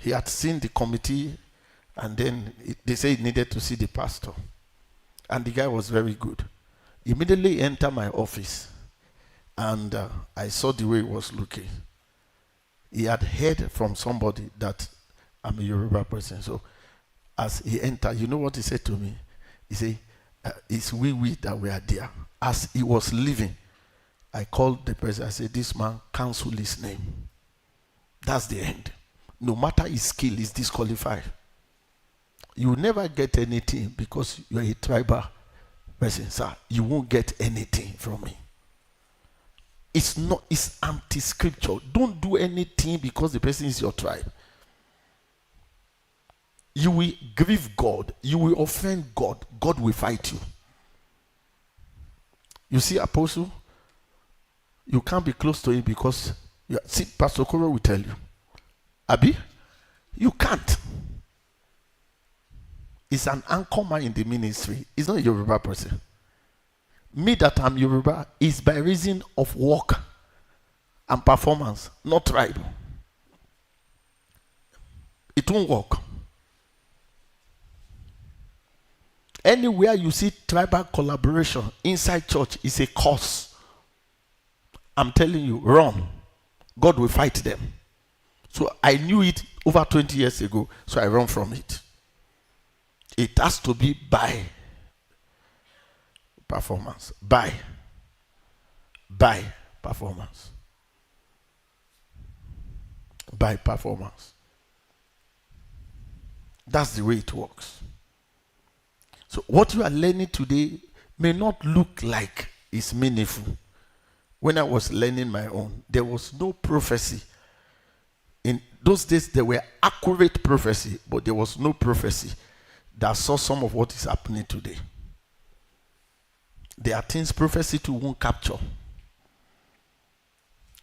He had seen the committee, and then they said he needed to see the pastor. And the guy was very good. Immediately entered my office, and I saw the way he was looking. He had heard from somebody that I'm a Yoruba person. So as he entered, you know what he said to me? He said, it's we that we are there. As he was leaving, I called the person. I said, this man, cancel his name. That's the end. No matter his skill, he's disqualified. You will never get anything because you're a tribal person, sir. You won't get anything from me. It's anti-scripture. Don't do anything because the person is your tribe. You will grieve God. You will offend God. God will fight you. You see, Apostle, you can't be close to him because, see, Pastor Koro will tell you. Abi, you can't. He's an anchor man in the ministry. He's not a Yoruba person. Me that I'm Yoruba is by reason of work and performance, not tribe. It won't work. Anywhere you see tribal collaboration inside church is a curse. I'm telling you, run. God will fight them. So I knew it over 20 years ago, so I run from it. It has to be by performance. By performance. By performance. That's the way it works. So what you are learning today may not look like it's meaningful. When I was learning my own, there was no prophecy. In those days, there were accurate prophecy, but there was no prophecy that saw some of what is happening today. There are things prophecy too won't capture.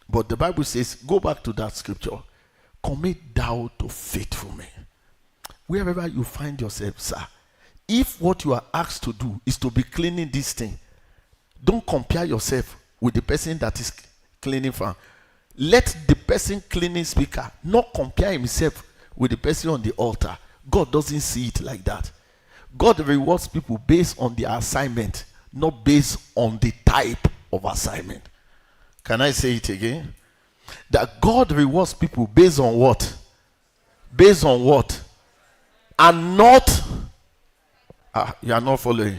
But the Bible says, go back to that scripture. Commit thou to faithful men. Wherever you find yourself, sir, if what you are asked to do is to be cleaning this thing, don't compare yourself with the person that is cleaning farm. Let the person cleaning speaker not compare himself with the person on the altar. God doesn't see it like that. God rewards people based on their assignment, not based on the type of assignment. Can I say it again? That God rewards people based on what? Based on what? And not... you are not following.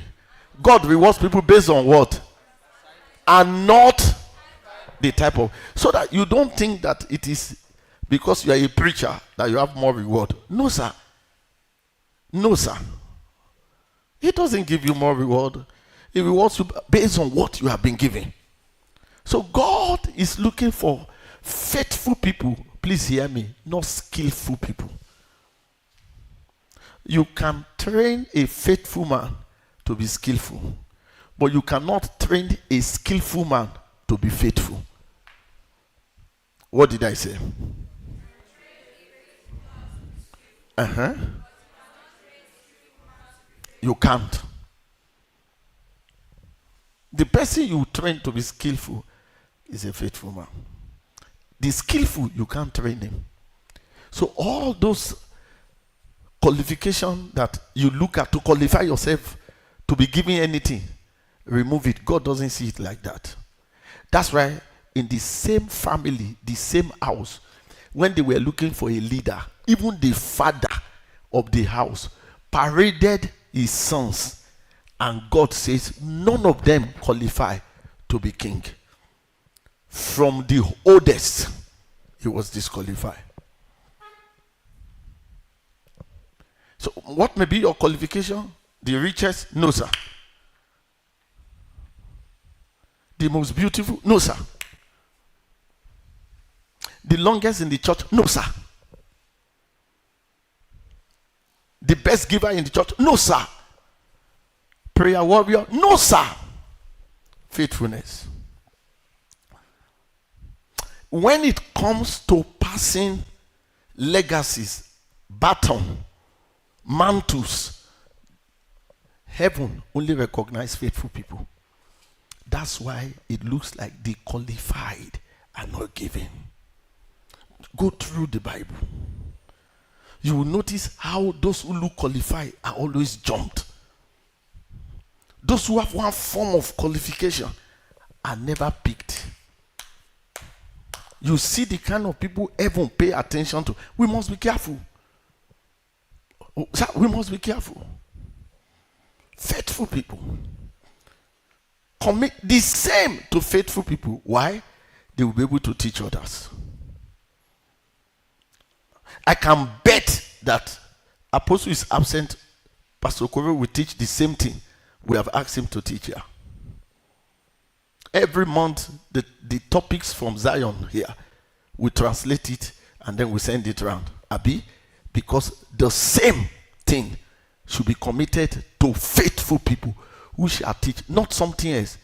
God rewards people based on what? And not the type of... So that you don't think that it is because you are a preacher that you have more reward. No, sir. No, sir. He doesn't give you more reward. He rewards you based on what you have been given. So God is looking for faithful people. Please hear me. Not skillful people. You can train a faithful man to be skillful, but you cannot train a skillful man to be faithful. What did I say? You can't. The person you train to be skillful is a faithful man. The skillful, you can't train him. So all those qualification that you look at to qualify yourself to be given anything, remove it. God doesn't see it like that. That's why in the same family, the same house, when they were looking for a leader, even the father of the house paraded his sons, and God says none of them qualify to be king. From the oldest, he was disqualified. So what may be your qualification? The richest? No, sir. The most beautiful? No, sir. The longest in the church? No, sir. The best giver in the church? No, sir. Prayer warrior? No, sir. Faithfulness. When it comes to passing legacies, baton, mantles, heaven only recognizes faithful people. That's why it looks like the qualified are not given. Go through the Bible. you will notice how those who look qualified are always jumped. Those who have one form of qualification are never picked. You see the kind of people heaven pay attention to. We must be careful. Sir, we must be careful. Faithful people. Commit the same to faithful people. Why? They will be able to teach others. I can bet that Apostle is absent. Pastor Kore will teach the same thing we have asked him to teach here. Every month, the topics from Zion here, we translate it and then we send it around. Abi, because the same thing should be committed to faithful people who shall teach, not something else.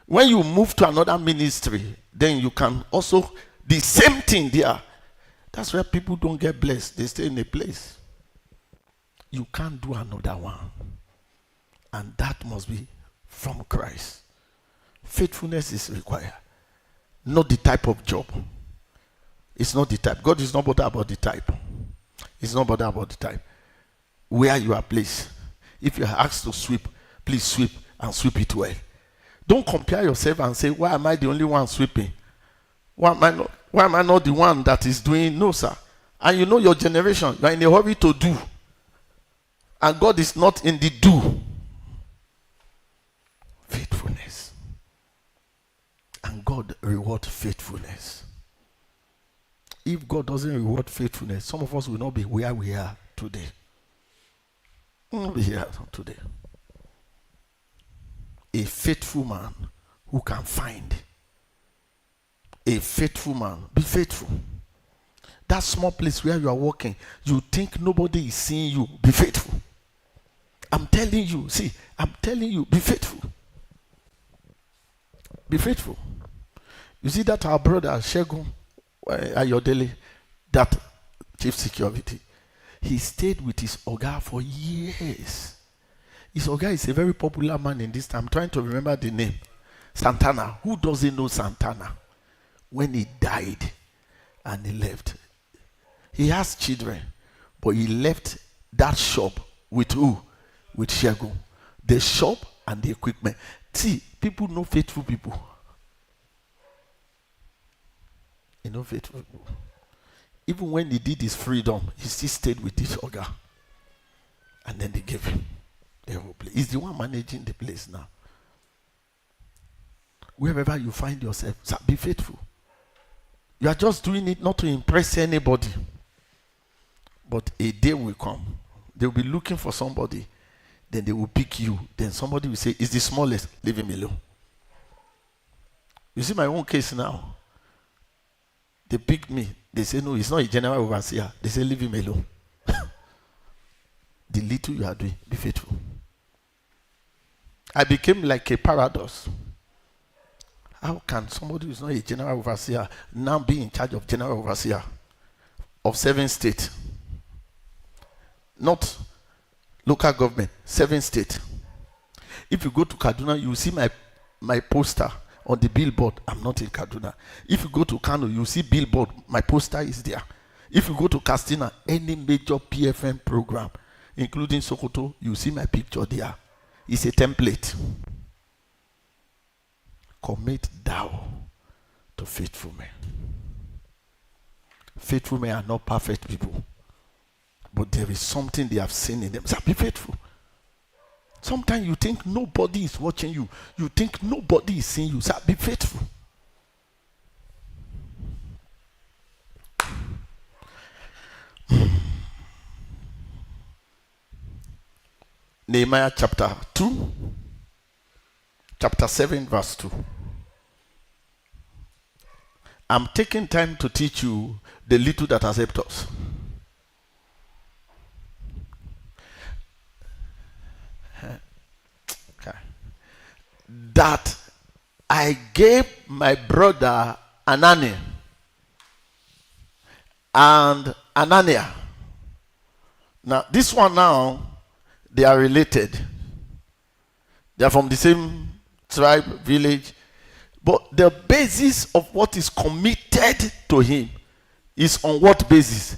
When you move to another ministry, then you can also, the same thing there. That's where people don't get blessed. They stay in a place. You can't do another one. And that must be from Christ. Faithfulness is required. Not the type of job. It's not the type. God is not bothered about the type. It's not bothered about the type. Where you are placed. If you are asked to sweep, please sweep and sweep it well. Don't compare yourself and say, why am I the only one sweeping? Why am I not the one that is doing? No, sir. And you know your generation, you are in a hurry to do. And God is not in the do. Faithfulness. And God rewards faithfulness. If God doesn't reward faithfulness, some of us will not be where we are today. We will not be here today. A faithful man who can find. A faithful man. Be faithful. That small place where you are working, you think nobody is seeing you. Be faithful. I'm telling you, be faithful. Be faithful. You see that our brother Shegun Ayodele, that chief security, he stayed with his Oga for years. His Oga is a very popular man in this time. I'm trying to remember the name. Santana. Who doesn't know Santana? When he died and he left, he has children, but he left that shop with who? With Shegun. The shop and the equipment. See, people know faithful people. You know faithful people. Even when he did his freedom, he still stayed with this Oga. And then they gave him the whole place. He's the one managing the place now. Wherever you find yourself, be faithful. You are just doing it not to impress anybody. But a day will come. They will be looking for somebody. Then they will pick you. Then somebody will say, it's the smallest. Leave him alone. You see my own case now. They picked me. They say, no, he's not a general overseer. They say, leave him alone. The little you are doing, be faithful. I became like a paradox. How can somebody who is not a general overseer now be in charge of general overseer of 7 states? Not local government, 7 states. If you go to Kaduna, you will see my poster on the billboard. I'm not in Kaduna. If you go to Kano, you will see billboard. My poster is there. If you go to Castina, any major PFM program, including Sokoto, you will see my picture there. It's a template. Commit thou to faithful men. Faithful men are not perfect people. But there is something they have seen in them. So be faithful. Sometimes you think nobody is watching you. You think nobody is seeing you. So be faithful. Nehemiah chapter 2. Chapter 7 verse 2. I'm taking time to teach you the little that has helped us. Okay. That I gave my brother Anani and Anania. Now, this one now, they are related. They are from the same tribe, village. But the basis of what is committed to him is on what basis?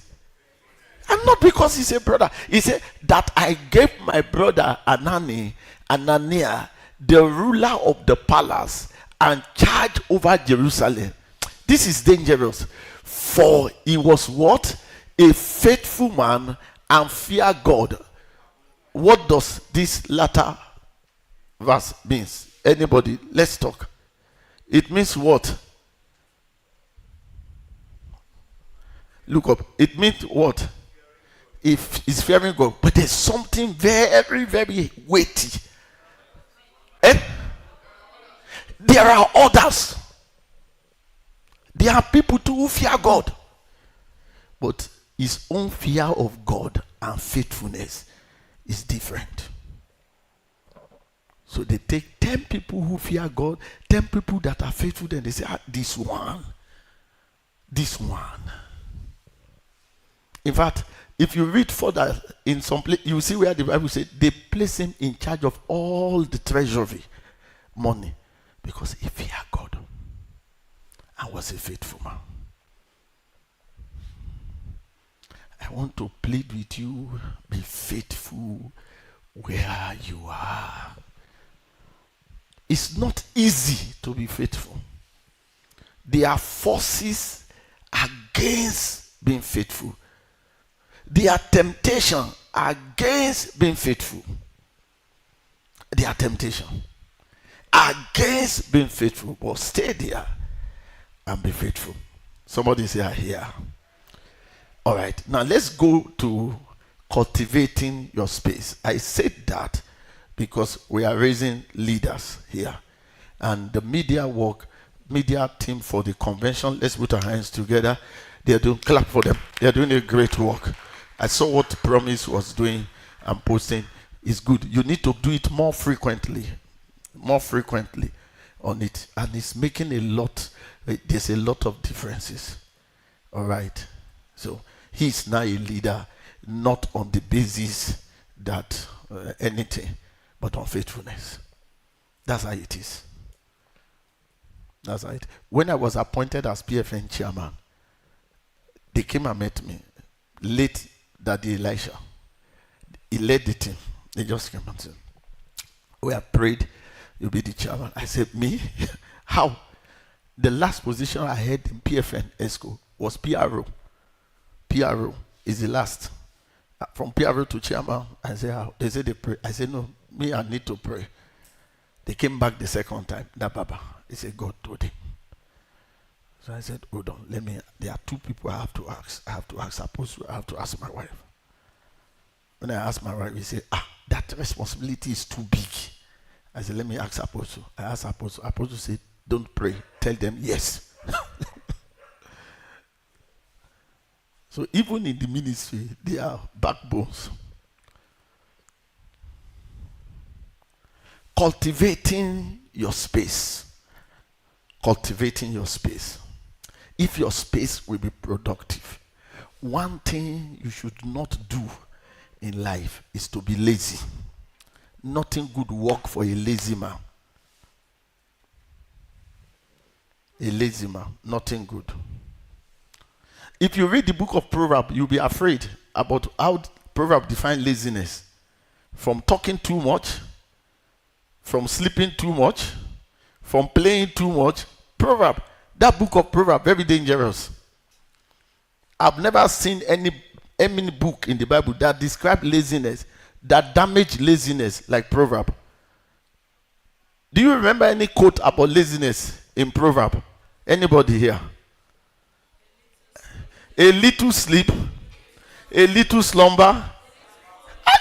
And not because he's a brother. He said that I gave my brother Ananiah, the ruler of the palace, and charge over Jerusalem. This is dangerous. For he was what? A faithful man and fear God. What does this latter verse means? Anybody? Let's talk. It means what? Look up. It means what? If it's fearing God. But there's something very, very weighty. And there are others. There are people too who fear God. But his own fear of God and faithfulness is different. So they take 10 people who fear God, 10 people that are faithful, then they say, this one. In fact, if you read further in some place, you see where the Bible said they place him in charge of all the treasury money because he feared God and was a faithful man. I want to plead with you, be faithful where you are. It's not easy to be faithful. There are forces against being faithful. There are temptation against being faithful. There are temptation against being faithful. But stay there and be faithful. Somebody say, I hear. All right. Now let's go to cultivating your space. I said that because we are raising leaders here. And the media team for the convention, let's put our hands together. They're doing, clap for them. They're doing a great work. I saw what Promise was doing and posting. It's good. You need to do it more frequently on it. And it's making there's a lot of differences. All right. So he's now a leader, not on the basis that anything, but on faithfulness. That's how it is. That's how it is. When I was appointed as PFN chairman, they came and met me late that day. Elisha, he led the team. They just came and said, we have prayed, you'll be the chairman. I said, me? How? The last position I had in PFN ESCO was PRO. PRO is the last. From PRO to chairman, I said, how? They said they pray. I said, no, me, I need to pray. They came back the second time. That Baba, he said, God told him. So I said, hold on, there are two people I have to ask. I have to ask Apostle, I have to ask my wife. When I asked my wife, he said, that responsibility is too big. I said, let me ask Apostle. I asked Apostle. Apostle said, don't pray. Tell them yes. So even in the ministry, they are backbones. Cultivating your space. Cultivating your space. If your space will be productive, one thing you should not do in life is to be lazy. Nothing good work for a lazy man. A lazy man, nothing good. If you read the book of Proverbs, you'll be afraid about how Proverbs define laziness. From talking too much, from sleeping too much, from playing too much. Proverbs, that book of Proverbs, very dangerous. I've never seen any book in the Bible that describes laziness, that damage laziness like Proverbs. Do you remember any quote about laziness in Proverbs? Anybody here? A little sleep, a little slumber.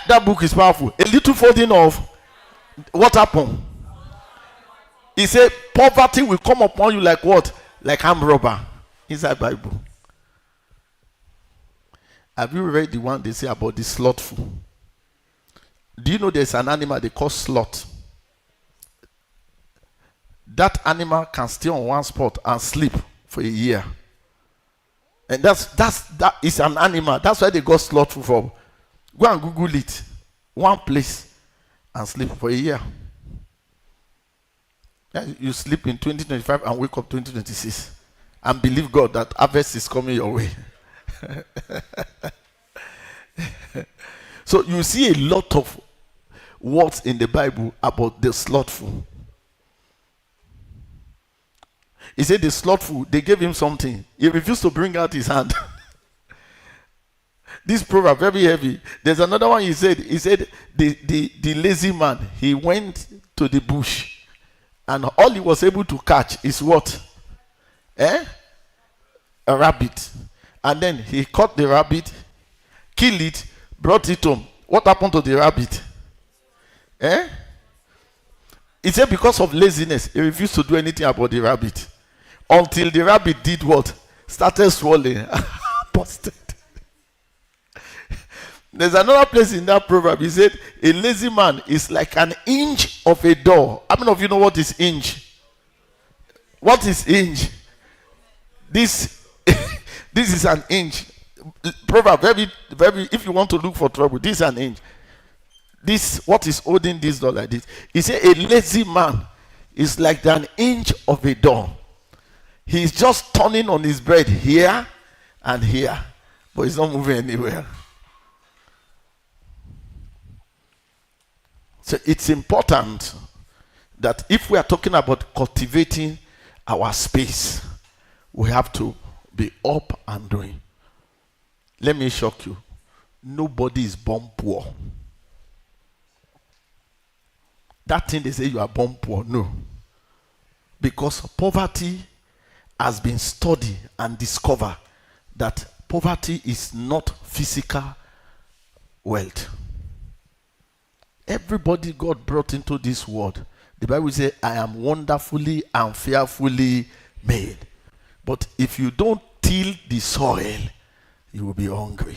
That book is powerful. A little folding off. What happened? He said, poverty will come upon you like what? Like armed robber. Inside Bible. Have you read the one they say about the slothful? Do you know there's an animal they call sloth? That animal can stay on one spot and sleep for a year. And that is an animal. That's why they got slothful from. Go and Google it. One place and sleep for a year. You sleep in 2025 and wake up 2026 and believe God that harvest is coming your way. So you see a lot of words in the Bible about the slothful. He said the slothful, they gave him something. He refused to bring out his hand. This proverb very heavy. There's another one he said the lazy man, he went to the bush and all he was able to catch is what? A rabbit. And then he caught the rabbit, killed it, brought it home. What happened to the rabbit? He said because of laziness, he refused to do anything about the rabbit. Until the rabbit did what? Started swallowing. Busted. There's another place in that proverb. He said, a lazy man is like an inch of a door. How many of you know what is inch? What is inch? This is an inch. Proverb, very, if you want to look for trouble, this is an inch. This, what is holding this door like this? He said, a lazy man is like an inch of a door. He's just turning on his bed here and here, but he's not moving anywhere. So it's important that if we are talking about cultivating our space, we have to be up and doing. Let me shock you. Nobody is born poor. That thing they say you are born poor, no. Because poverty has been studied and discovered that poverty is not physical wealth. Everybody God brought into this world, the Bible says, I am wonderfully and fearfully made. But if you don't till the soil, you will be hungry.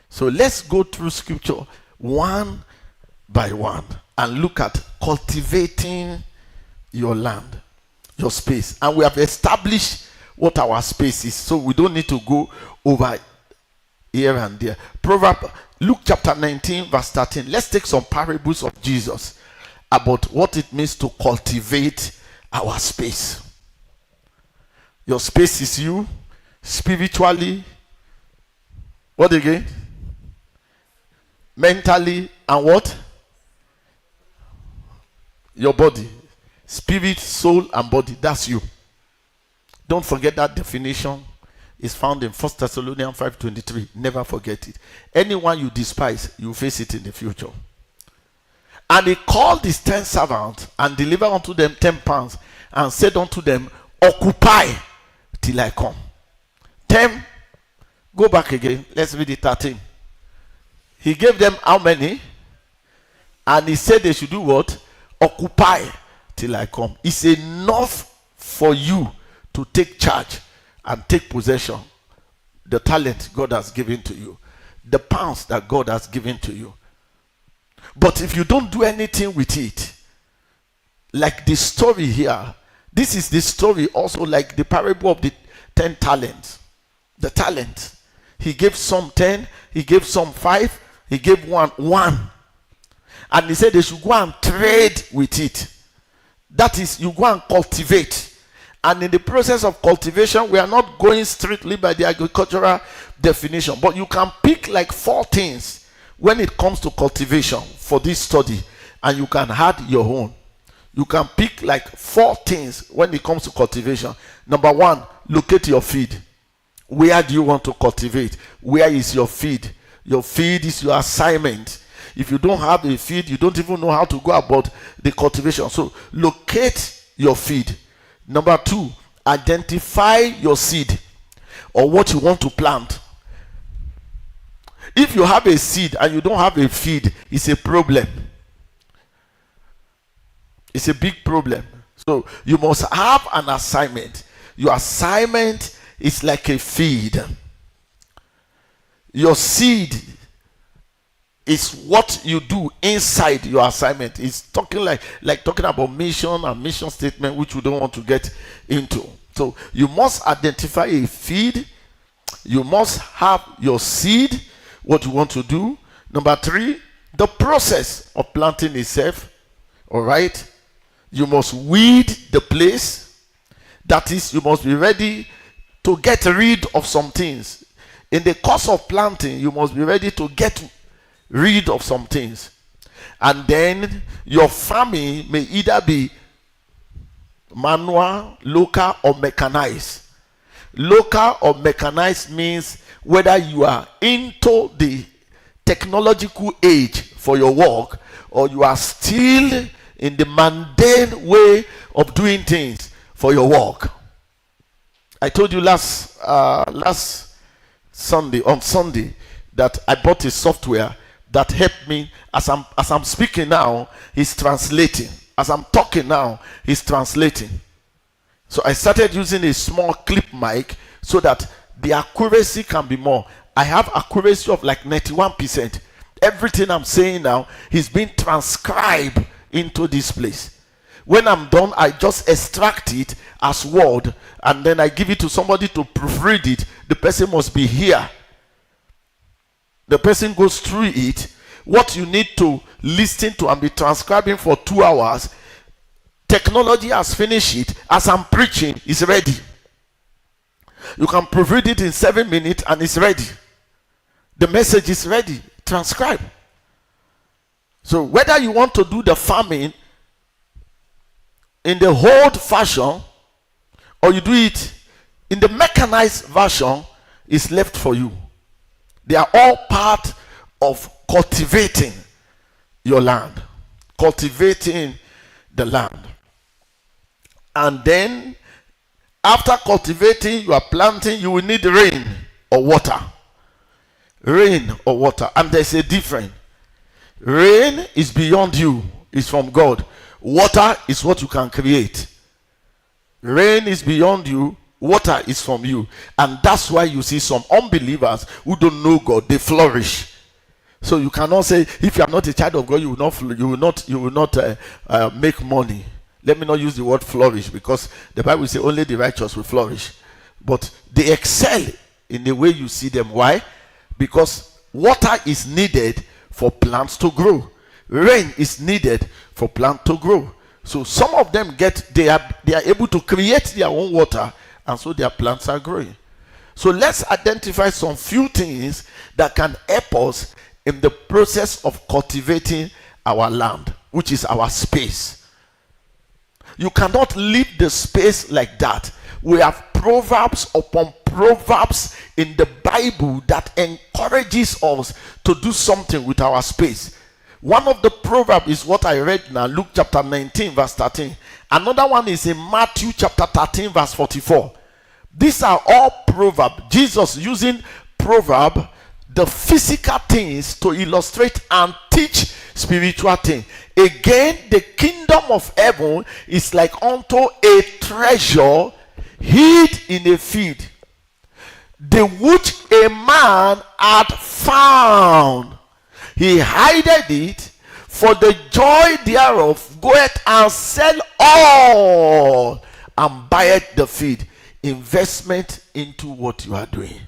So let's go through scripture one by one and look at cultivating your land, your space. And we have established what our space is, so we don't need to go over here and there. Luke chapter 19 verse 13. Let's take some parables of Jesus about what it means to cultivate our space. Your space is you spiritually, what again? Mentally, and what? Your body. Spirit, soul, and body. That's you. Don't forget that definition is found in 1 Thessalonians 5:23. Never forget it. Anyone you despise, you face it in the future. And he called his 10 servants and delivered unto them 10 pounds and said unto them, occupy till I come. 10. Go back again. Let's read it 13. He gave them how many? And he said they should do what? Occupy till I come. It's enough for you to take charge and take possession. The talent God has given to you. The pounds that God has given to you. But if you don't do anything with it, like the story here, this is the story also like the parable of the 10 talents. The talent. He gave some 10, he gave some 5, he gave one. And he said they should go and trade with it. That is, you go and cultivate. And in the process of cultivation, we are not going strictly by the agricultural definition, but you can pick like 4 things when it comes to cultivation for this study, and you can add your own. You can pick like 4 things when it comes to cultivation. Number 1, locate your feed. Where do you want to cultivate? Where is your feed? Your feed is your assignment. If you don't have a feed, you don't even know how to go about the cultivation. So locate your feed. Number 2, identify your seed or what you want to plant. If you have a seed and you don't have a feed, it's a problem. It's a big problem. So you must have an assignment. Your assignment is like a feed. Your seed is what you do inside your assignment. It's talking like talking about mission and mission statement, which we don't want to get into. So you must identify a feed. You must have your seed, what you want to do. Number 3, the process of planting itself. All right. You must weed the place. That is, you must be ready to get rid of some things. In the course of planting, you must be ready to get rid of some things. And then your farming may either be manual, local, or mechanized. Local or mechanized means whether you are into the technological age for your work, or you are still in the mundane way of doing things for your work. I told you last Sunday, on Sunday, that I bought a software that helped me. As I'm speaking now, he's translating. As I'm talking now, he's translating. So I started using a small clip mic so that the accuracy can be more. I have accuracy of like 91%. Everything I'm saying now is being transcribed into this place. When I'm done, I just extract it as word, and then I give it to somebody to proofread it. The person must be here. The person goes through it. What you need to listen to and be transcribing for 2 hours, technology has finished it. As I'm preaching, it's ready. You can proofread it in 7 minutes and it's ready. The message is ready. Transcribe. So whether you want to do the farming in the old fashion or you do it in the mechanized version, is left for you. They are all part of cultivating your land. Cultivating the land. And then after cultivating, you are planting, you will need rain or water. Rain or water. And there's a difference. Rain is beyond you. It's from God. Water is what you can create. Rain is beyond you. Water is from you. And that's why you see some unbelievers who don't know God, they flourish. So you cannot say, if you are not a child of God, you will not make money. Let me not use the word flourish, because the Bible says only the righteous will flourish. But they excel in the way you see them. Why? Because water is needed for plants to grow. Rain is needed for plants to grow. So some of them they are able to create their own water, and so their plants are growing. So let's identify some few things that can help us in the process of cultivating our land, which is our space. You cannot leave the space like that. We have proverbs upon proverbs in the Bible that encourages us to do something with our space. One of the proverbs is what I read now, Luke chapter 19 verse 13. Another one is in Matthew chapter 13 verse 44. These are all proverbs. Jesus using proverb, the physical things, to illustrate and teach spiritual things. Again, the kingdom of heaven is like unto a treasure hid in a field, the which a man had found. He hideth it, for the joy thereof goeth and sell all and buyeth the field. Investment into what you are doing.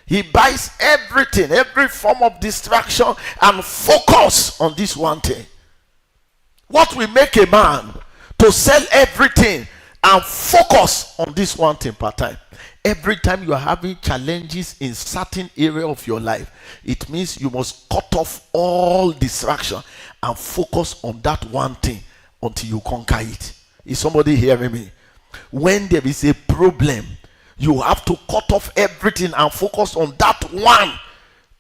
He buys everything, every form of distraction, and focus on this one thing. What will make a man to sell everything and focus on this one thing part time? Every time you are having challenges in certain area of your life, it means you must cut off all distraction and focus on that one thing until you conquer it. Is somebody hearing me? When there is a problem, you have to cut off everything and focus on that one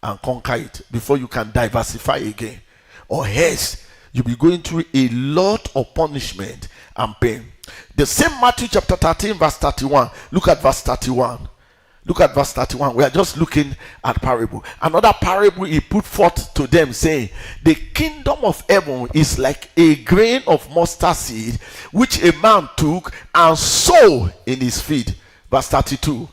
and conquer it before you can diversify again. Or else, you'll be going through a lot of punishment and pain. The same Matthew chapter 13 verse 31. Look at verse 31. Look at verse 31. We are just looking at parable. Another parable he put forth to them, saying, the kingdom of heaven is like a grain of mustard seed, which a man took and sowed in his field. Verse 32.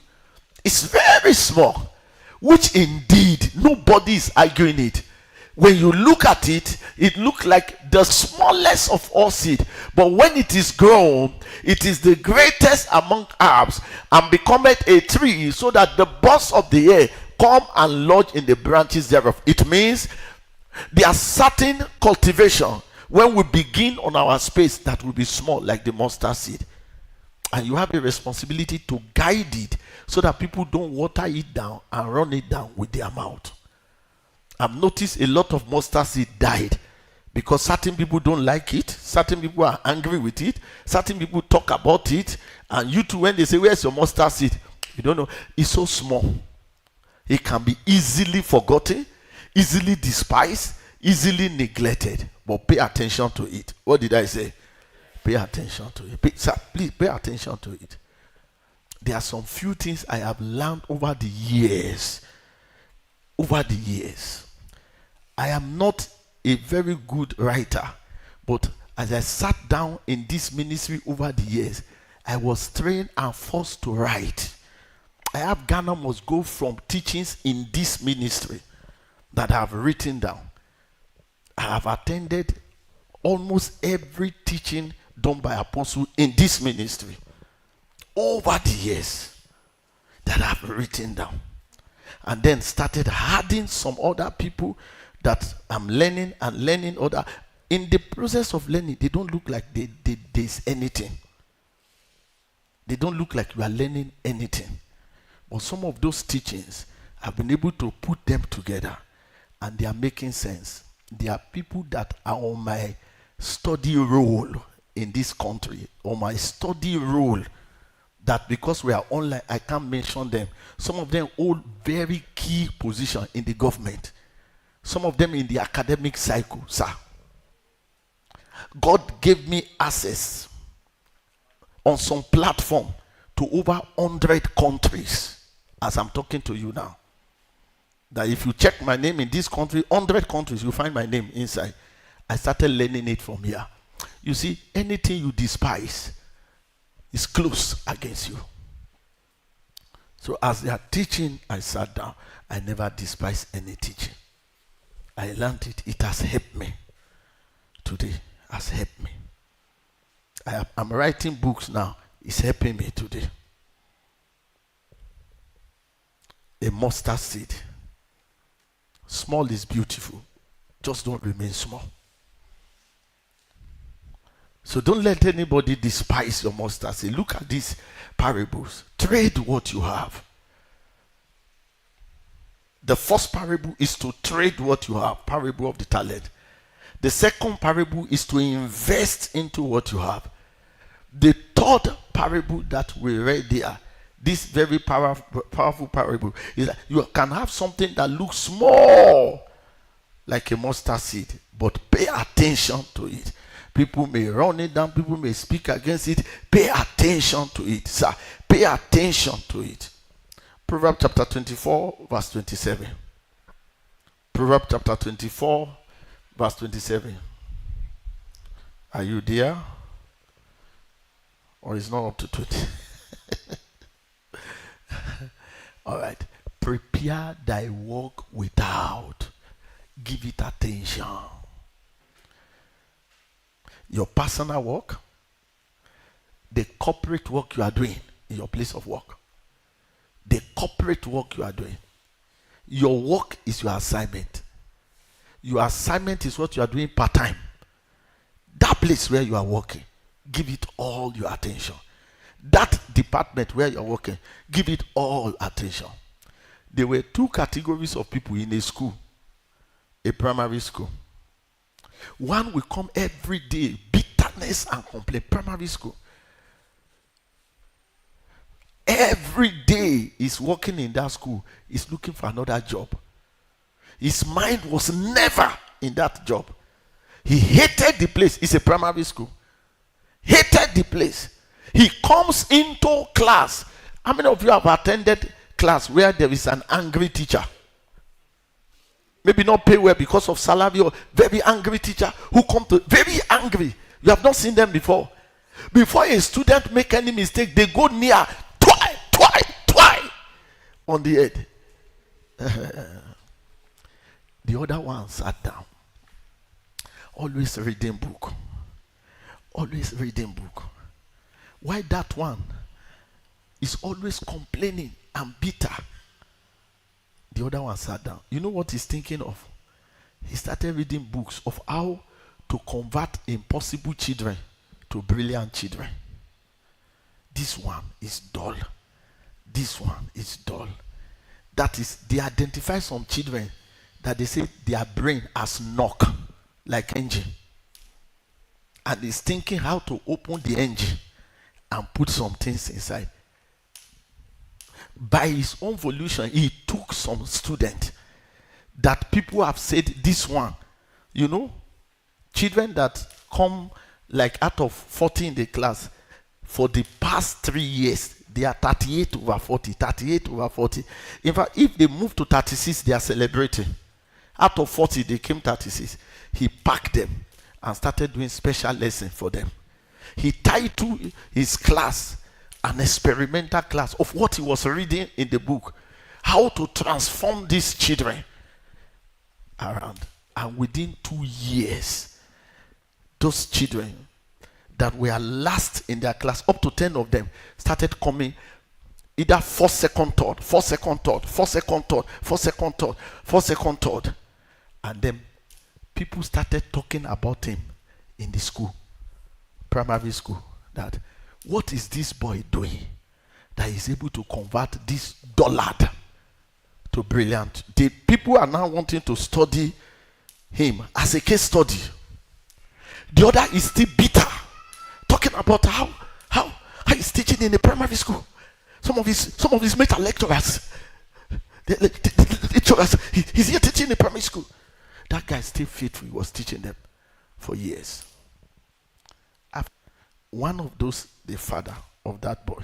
It's very small, which indeed nobody is arguing it. When you look at it, it looks like the smallest of all seed. But when it is grown, it is the greatest among herbs, and becometh a tree, so that the birds of the air come and lodge in the branches thereof. It means there are certain cultivation when we begin on our space that will be small, like the mustard seed. And you have a responsibility to guide it so that people don't water it down and run it down with their mouth. I've noticed a lot of mustard seed died because certain people don't like it, certain people are angry with it, certain people talk about it, and you too, when they say, "Where's your mustard seed?" You don't know. It's so small. It can be easily forgotten, easily despised, easily neglected. But pay attention to it. What did I say? Pay attention to it. Sir, please pay attention to it. There are some few things I have learned over the years. Over the years. I am not a very good writer, but as I sat down in this ministry over the years, I was trained and forced to write. I have Ghana must go from teachings in this ministry that I have written down. I have attended almost every teaching done by apostle in this ministry over the years that I have written down, and then started adding some other people that I'm learning and learning other. In the process of learning, they don't look like there's anything. They don't look like you are learning anything. But some of those teachings, I've been able to put them together and they are making sense. There are people that are on my study roll in this country, on my study roll, that because we are online, I can't mention them. Some of them hold very key position in the government. Some of them in the academic cycle, sir. God gave me access on some platform to over 100 countries as I'm talking to you now. That if you check my name in this country, 100 countries, you find my name inside. I started learning it from here. You see, anything you despise is close against you. So as they are teaching, I sat down. I never despised any teaching. I learned it. It has helped me. Today has helped me. I'm writing books now. It's helping me today. A mustard seed. Small is beautiful. Just don't remain small. So don't let anybody despise your mustard seed. Look at these parables. Trade what you have. The first parable is to trade what you have. Parable of the talent. The second parable is to invest into what you have. The third parable that we read there, this very powerful parable, is that you can have something that looks small, like a mustard seed, but pay attention to it. People may run it down, people may speak against it. Pay attention to it, sir. Pay attention to it. Proverbs chapter 24, verse 27. Proverbs chapter 24, verse 27. Are you there? Or is not up to 20? All right. Prepare thy work without. Give it attention. Your personal work, the corporate work you are doing in your place of work, the corporate work you are doing. Your work is your assignment. Your assignment is what you are doing part-time. That place where you are working, give it all your attention. That department where you are working, give it all attention. There were two categories of people in a school, a primary school. One will come every day, bitterness and complaint. Primary school. Every day he's working in that school, he's looking for another job. His mind was never in that job. He hated the place. It's a primary school. Hated the place. He comes into class. How many of you have attended class where there is an angry teacher? Maybe not pay well because of salary, or very angry teacher who come to very angry. You have not seen them before. Before a student make any mistake, they go near twice on the head. The other one sat down. Always reading book. Always reading book. Why that one is always complaining and bitter? The other one sat down. You know what he's thinking of? He started reading books of how to convert impossible children to brilliant children. This one is dull. This one is dull. That is, they identify some children. that they say their brain has knock like engine, and is thinking how to open the engine and put some things inside. By his own volition, he took some student that people have said this one, you know, children that come like out of 40 in the class for the past 3 years, they are 38 over 40, 38 over 40. In fact, if they move to 36, they are celebrating. Out of 40, they came 36. He packed them and started doing special lessons for them. He tied to his class an experimental class of what he was reading in the book, how to transform these children around. And within 2 years, those children that were last in their class, up to 10 of them, started coming either first, second, third, first, second, third, first, second, third, first, second, third, first, second, third. And then people started talking about him in the school, primary school, that what is this boy doing that is able to convert this dullard to brilliant? The people are now wanting to study him as a case study. The other is still bitter, talking about how he's teaching in the primary school. Some of his mates are lecturers. The lecturers, he's here teaching in the primary school. That guy is still faithful. He was teaching them for years. After one of those, the father of that boy,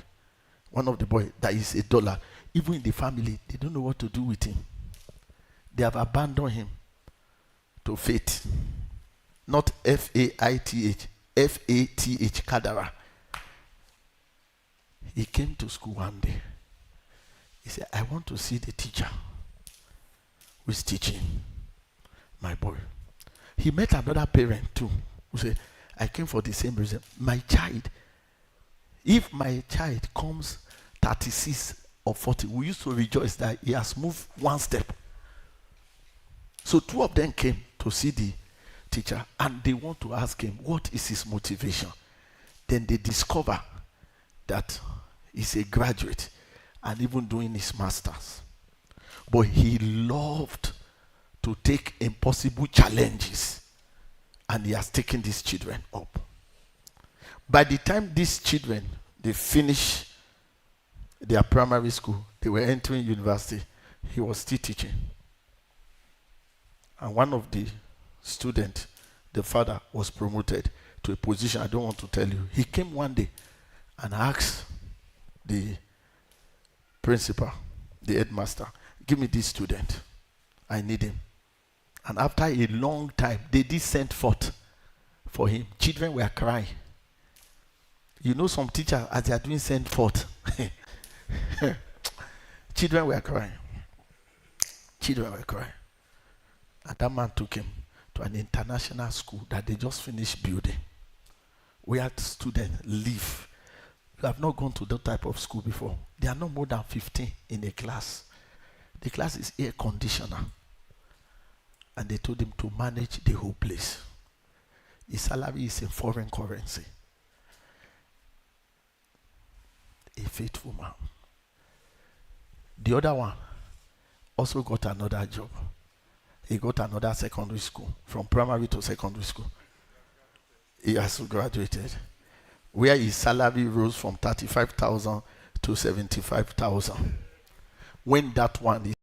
one of the boy that is a dollar, even in the family, they don't know what to do with him. They have abandoned him to fate. Not Faith, Fath, Kadara. He came to school one day. He said, I want to see the teacher who is teaching my boy. He met another parent too, who said, I came for the same reason. My child, if my child comes 36 or 40, we used to rejoice that he has moved one step. So 2 of them came to see the teacher, and they want to ask him what is his motivation. Then they discover that he's a graduate and even doing his masters. But he loved to take impossible challenges, and he has taken these children up. By the time these children, they finish their primary school, they were entering university, he was still teaching. And one of the students, the father, was promoted to a position I don't want to tell you. He came one day and asked the principal, the headmaster, give me this student. I need him. And after a long time, they did send forth for him. Children were crying. You know, some teachers, as they are doing send forth, children were crying. Children were crying. And that man took him to an international school that they just finished building, where students live. You have not gone to that type of school before. There are no more than 15 in a class. The class is air conditioner. And they told him to manage the whole place. His salary is in foreign currency. A faithful man. The other one also got another job. He got another secondary school, from primary to secondary school. He also graduated, where his salary rose from 35,000 to 75,000. When that one is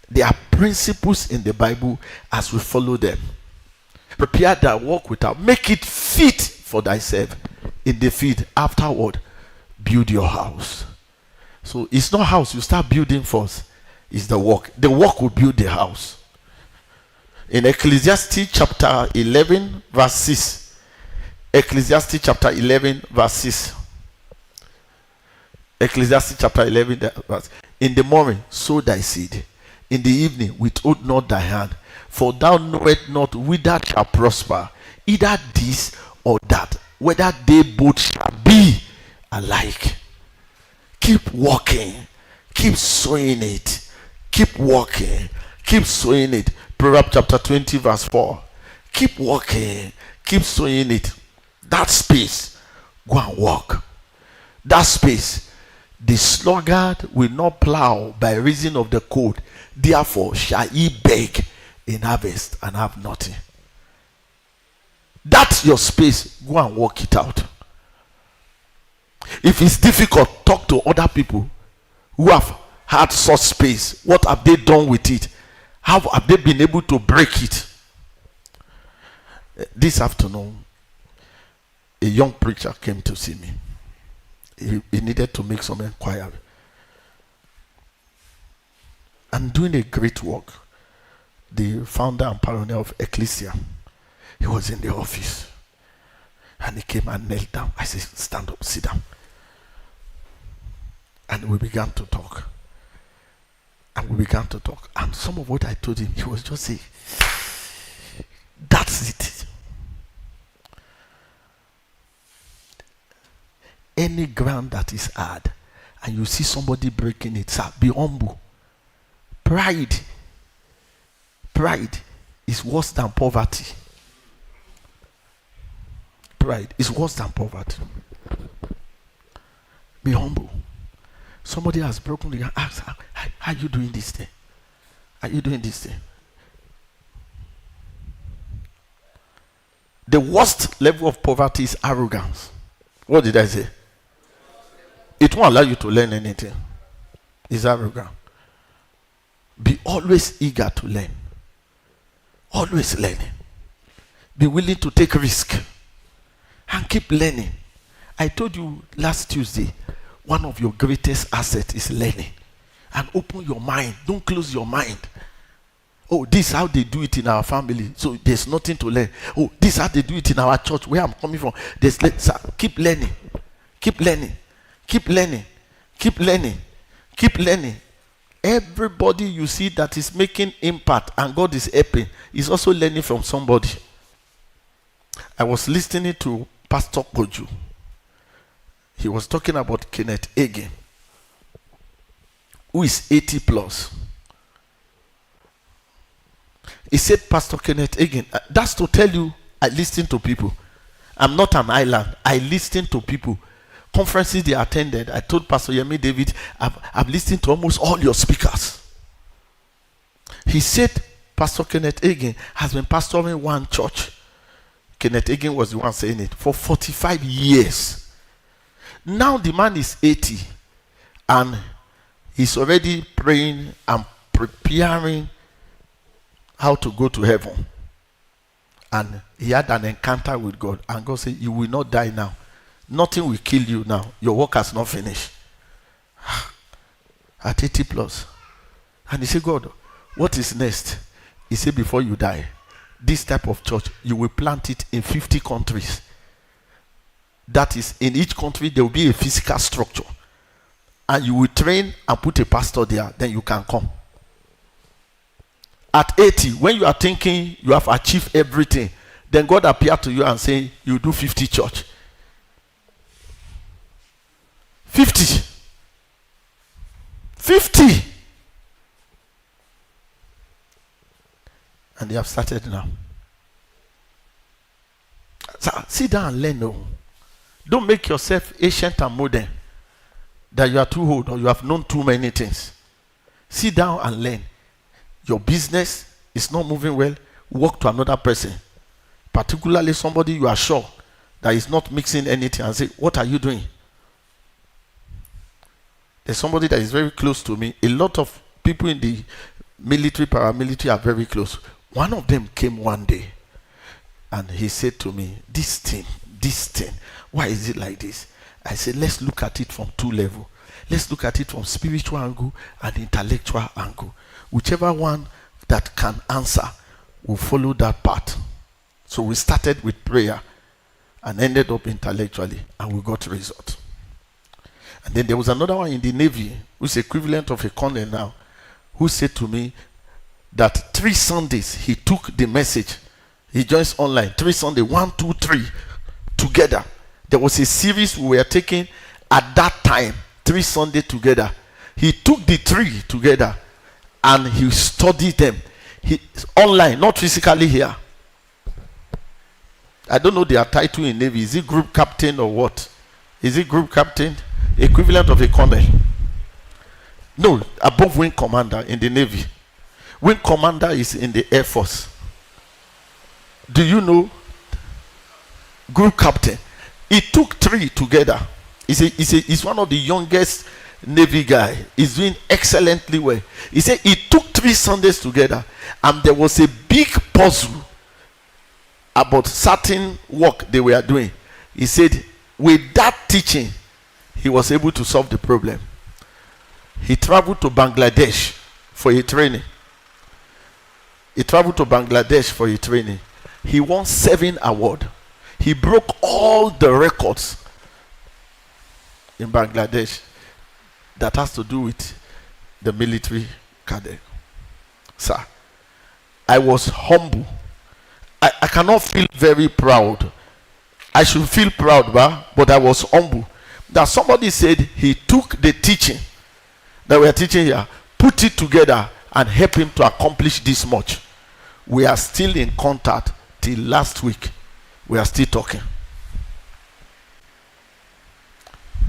There are principles in the Bible as we follow them. Prepare thy work without, make it fit for thyself in the field. Afterward, build your house. So it's not house you start building first, it's the work. The work will build the house. In Ecclesiastes chapter 11 verse 6, Ecclesiastes chapter 11 verse 6, Ecclesiastes chapter 11 verse, in the morning sow thy seed, in the evening withhold not thy hand, for thou knowest not whither shall prosper, either this or that, whether they both shall be alike. Keep walking, keep sowing it, keep walking, keep sowing it. Proverbs chapter 20 verse 4. Keep walking, keep sowing it. That space, go and walk. That space, the sluggard will not plow by reason of the cold, therefore shall he beg in harvest and have nothing. That's your space. Go and work it out. If it's difficult, talk to other people who have had such space. What have they done with it? How have they been able to break it? This afternoon, a young preacher came to see me. He needed to make some inquiry. I'm doing a great work. The founder and pioneer of Ecclesia, he was in the office. And he came and knelt down. I said, stand up, sit down. And we began to talk. And some of what I told him, he was just saying, that's it. Any ground that is hard, and you see somebody breaking it, sir, be humble. Pride is worse than poverty. Pride is worse than poverty. Be humble. Somebody has broken the ground. Ask, how are you doing this thing? Are you doing this thing? The worst level of poverty is arrogance. What did I say? It won't allow you to learn anything. It's arrogant. Be always eager to learn. Always learning. Be willing to take risk. And keep learning. I told you last Tuesday, one of your greatest assets is learning. And open your mind. Don't close your mind. Oh, this is how they do it in our family. So there's nothing to learn. Oh, this is how they do it in our church, where I'm coming from. Keep learning. Keep learning. Keep learning. Keep learning. Keep learning. Everybody you see that is making impact and God is helping is also learning from somebody. I was listening to Pastor Koju. He was talking about Kenneth Hagin, who is 80 plus. He said, Pastor Kenneth Hagin, that's to tell you, I listen to people. I'm not an island. I listen to people. Conferences they attended, I told Pastor Yemi David, I've listened to almost all your speakers. He said, Pastor Kenneth Hagin has been pastoring one church. Kenneth Hagin was the one saying it, for 45 years. Now the man is 80 and he's already praying and preparing how to go to heaven. And he had an encounter with God, and God said, you will not die now. Nothing will kill you now. Your work has not finished. At 80 plus. And he said, God, what is next? He said, before you die, this type of church, you will plant it in 50 countries. That is, in each country, there will be a physical structure. And you will train and put a pastor there, then you can come. At 80, when you are thinking you have achieved everything, then God appeared to you and say, you do 50 church. 50. And they have started now. So, sit down and learn. No. Don't make yourself ancient and modern, that you are too old or you have known too many things. Sit down and learn. Your business is not moving well, work to another person. Particularly somebody you are sure that is not mixing anything, and say, what are you doing? There's somebody that is very close to me. A lot of people in the Military, paramilitary are very close. One of them came one day and he said to me, this thing, why is it like this? I said, let's look at it from two levels. Let's look at it from spiritual angle and intellectual angle. Whichever one that can answer will follow that path. So we started with prayer and ended up intellectually, and we got results. And then there was another one in the Navy, who's equivalent of a colonel now, who said to me that 3 Sundays he took the message. He joins online 3 Sundays, 1, 2, 3 together. There was a series we were taking at that time, 3 Sundays together. He took the 3 together and he studied them. He online, not physically here. I don't know their title in Navy. Is it group captain or what? Is it group captain? Equivalent of a colonel. No, above wing commander in the Navy. Wing commander is in the Air Force. Do you know? Group captain. He took 3 together. He's one of the youngest Navy guy. He's doing excellently well. He said he took 3 Sundays together, and there was a big puzzle about certain work they were doing. He said with that teaching, he was able to solve the problem. He traveled to Bangladesh for a training. He won 7 awards. He broke all the records in Bangladesh that has to do with the military cadet. Sir, I was humble. I cannot feel very proud. I should feel proud, but I was humble. That somebody said he took the teaching that we are teaching here, put it together, and help him to accomplish this much. We are still in contact till last week. We are still talking.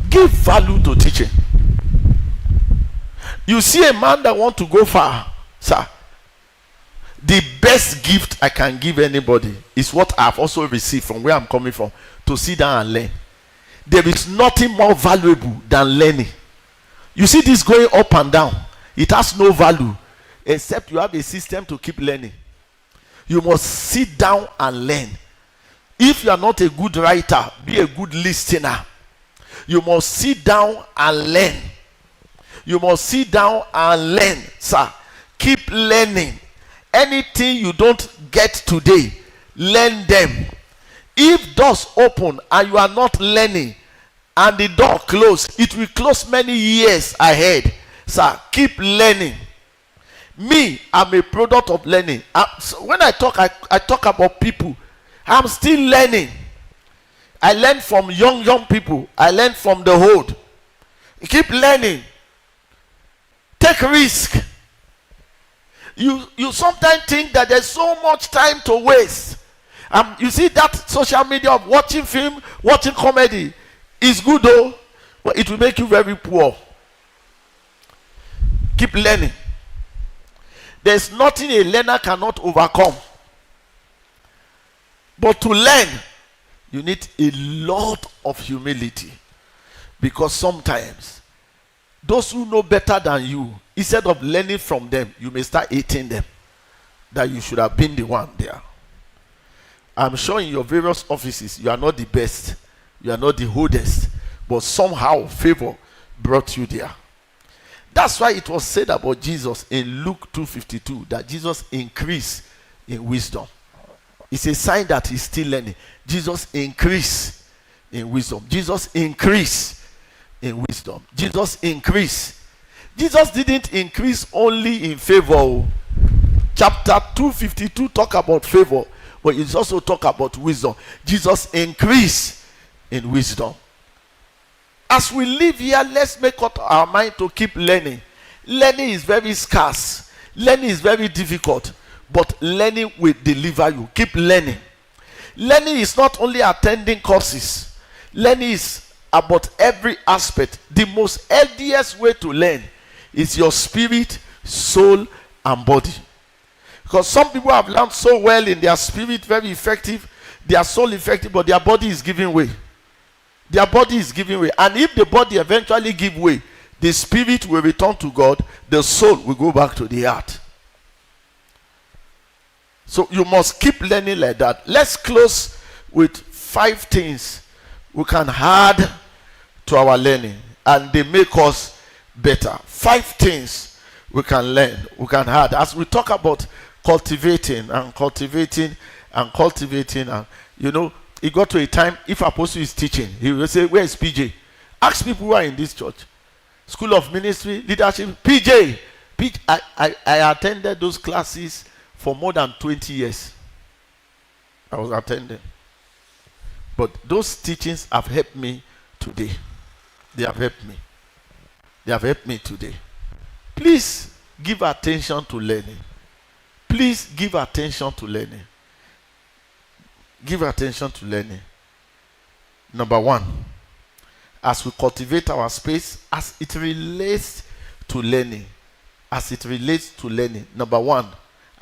Give value to teaching. You see a man that wants to go far, sir. The best gift I can give anybody is what I've also received from where I'm coming from, to sit down and learn. There is nothing more valuable than learning. You see this going up and down, it has no value except you have a system to keep learning. You must sit down and learn. If you are not a good writer, be a good listener. You must sit down and learn. You must sit down and learn, sir. Keep learning. Anything you don't get today, learn them. If doors open and you are not learning and the door closed, it will close many years ahead. Sir, keep learning. Me, I'm a product of learning. So when I talk about people. I'm still learning. I learn from young people. I learn from the old. Keep learning. Take risk. You sometimes think that there's so much time to waste. You see that social media of watching film, watching comedy is good though, but it will make you very poor. Keep learning. There's nothing a learner cannot overcome. But to learn, you need a lot of humility. Because sometimes, those who know better than you, instead of learning from them, you may start hating them. That you should have been the one there. I'm sure in your various offices, you are not the best. You are not the oldest. But somehow, favor brought you there. That's why it was said about Jesus in Luke 2:52, that Jesus increased in wisdom. It's a sign that he's still learning. Jesus increased in wisdom. Jesus increased in wisdom. Jesus increased. Jesus didn't increase only in favor. Chapter 2:52 talk about favor, but it's also talk about wisdom. Jesus increased in wisdom. As we live here, let's make up our mind to keep learning. Learning is very scarce. Learning is very difficult. But learning will deliver you. Keep learning. Learning is not only attending courses. Learning is about every aspect. The most healthiest way to learn is your spirit, soul, and body. Because some people have learned so well in their spirit, very effective, their soul effective, but their body is giving way. Their body is giving way. And if the body eventually give way, the spirit will return to God, the soul will go back to the heart. So you must keep learning like that. Let's close with 5 things we can add to our learning and they make us better. 5 things we can learn, we can add. As we talk about cultivating, and you know, it got to a time, if Apostle is teaching, he will say, where is PJ? Ask people who are in this church. School of Ministry, Leadership, PJ. I attended those classes for more than 20 years. I was attending. But those teachings have helped me today. They have helped me. They have helped me today. Please give attention to learning. Please give attention to learning. Give attention to learning. Number 1, as we cultivate our space, as it relates to learning, number 1,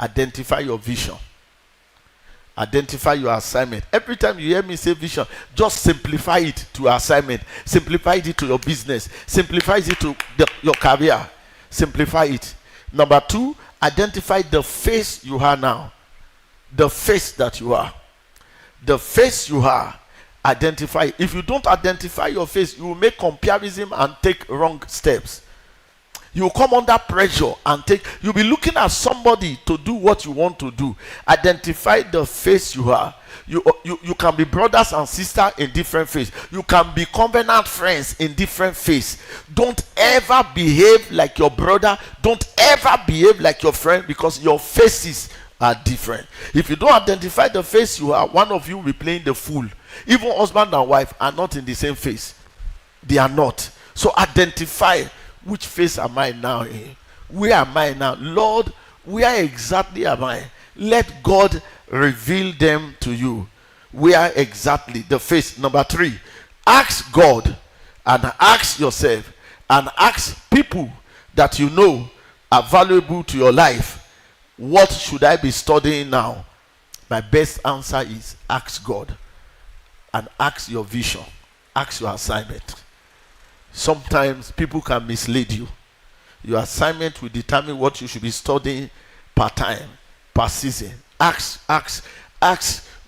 identify your vision. Identify your assignment. Every time you hear me say vision, just simplify it to assignment. Simplify it to your business. Simplify it to your career. Simplify it. Number 2, identify the face you are now. The face that you are. The face you are. Identify. If you don't identify your face, you will make comparison and take wrong steps. You will come under pressure and you'll be looking at somebody to do what you want to do. Identify the face you are. You can be brothers and sisters in different faiths. You can be covenant friends in different faiths. Don't ever behave like your brother. Don't ever behave like your friend, because your faces are different. If you don't identify the face you are, one of you will be playing the fool. Even husband and wife are not in the same face. They are not. So identify, which face am I now in? Where am I now? Lord, where exactly am I? Let God reveal them to you. Where exactly? The face. Number 3, ask God and ask yourself and ask people that you know are valuable to your life. What should I be studying now? My best answer is ask God and ask your vision. Ask your assignment. Sometimes people can mislead you. Your assignment will determine what you should be studying per time, per season. Ask,